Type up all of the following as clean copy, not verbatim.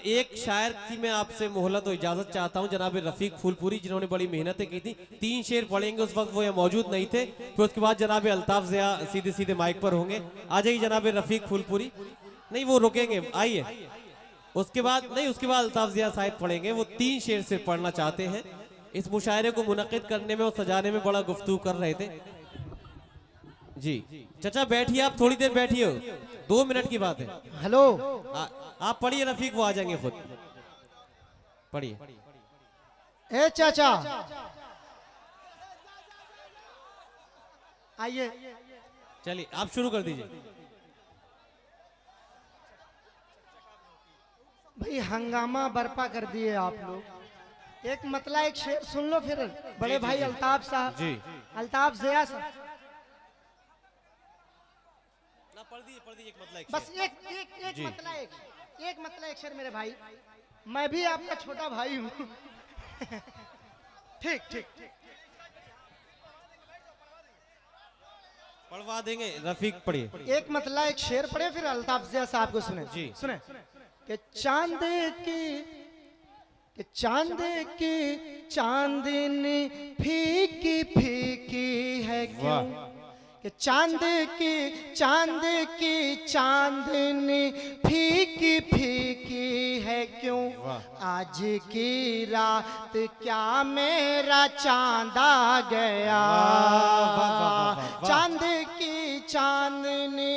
एक शायर की मैं आपसे मोहलत और इजाजत चाहता हूं, जनाब रफीक फूलपुरी, जिन्होंने बड़ी मेहनतें की थी। 3 शेर पढ़ेंगे, उस वक्त वो यहाँ मौजूद नहीं थे। फिर उसके बाद जनाब अल्ताफ ज़िया सीधे सीधे माइक पर होंगे। आ जाइए जनाब रफीक फूलपुरी। नहीं, वो रुकेंगे, आइए। उसके बाद नहीं, उसके बाद अल्ताफ ज़िया साहब पढ़ेंगे। वो 3 शेर से पढ़ना चाहते हैं। इस मुशायरे को मुनक्किद करने में और सजाने में बड़ा गुफ्तगू कर रहे थे जी। चचा बैठिए, आप थोड़ी देर बैठिए, 2 मिनट की बात है। हेलो। आप पढ़िए रफीक, वो आ जाएंगे खुद। पढ़िए। ए चाचा आइए। चलिए आप शुरू कर दीजिए। भाई हंगामा बर्पा कर दिए आप लोग। एक मतला एक शेर सुन लो, फिर बड़े भाई अल्ताफ साहब जी अल्ताफ ज़िया साहब। ना पढ़ दीजिए एक मतलब बस एक मतला एक शेर मेरे भाई। मैं भी आपका छोटा भाई हूँ। ठीक ठीक। पढ़वा देंगे रफीक, पढ़िए। एक मतला एक शेर पढ़े, फिर अल्ताफ ज़िया साहब को सुने जी। सुने। कि चांद की चांदनी फीकी फीकी है क्यों। कि चांद की चांदनी फीकी फीकी है क्यों। आज की रात क्या मेरा चांद आ गया। चांद की चांदनी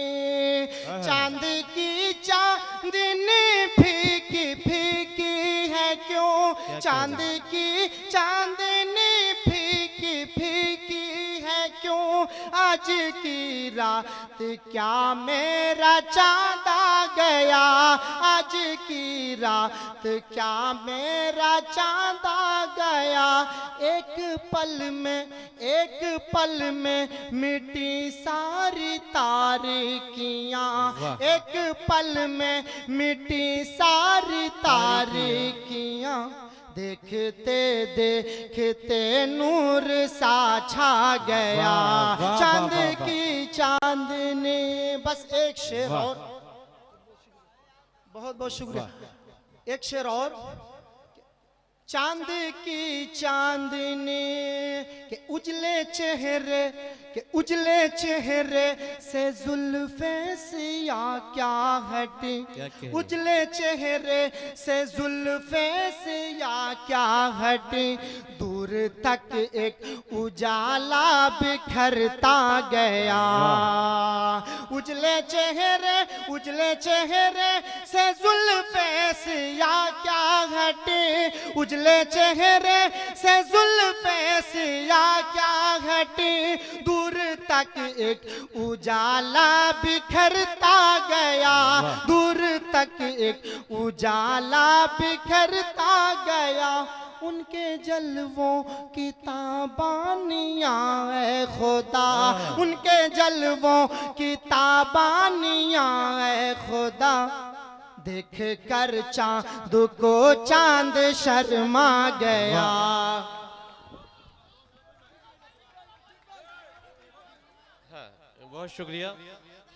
फीकी फीकी है क्यों। चांद की चांदनी फीकी फीकी है क्यों। आज की रात क्या मेरा चांद आ गया। आज की रात क्या मेरा चांद आ गया। एक पल में मिटी सारी तारीकियां। एक पल में मिटी सारी तारीकियां। देखते देखते नूर सा छा गया। चांद की चांदनी। बस एक शेर और, बहुत बहुत शुक्रिया। एक शेर और। चांद की चांदनी के उजले चेहरे से जुल्फे सिया क्या हटी। उजले चेहरे से जुल्फे सिया क्या हटी। दूर तक एक उजाला बिखरता गया। उजले चेहरे से जुल्फे सिया क्या हटी। उजले चेहरे से जुल्फे सिया क्या हटी। दूर तक एक उजाला बिखरता गया। दूर तक एक उजाला बिखरता गया। उनके जलवों की ताबानियां है खुदा। उनके जलवों की ताबानियां है खुदा। देख कर चांद को चांद शर्मा गया। बहुत शुक्रिया।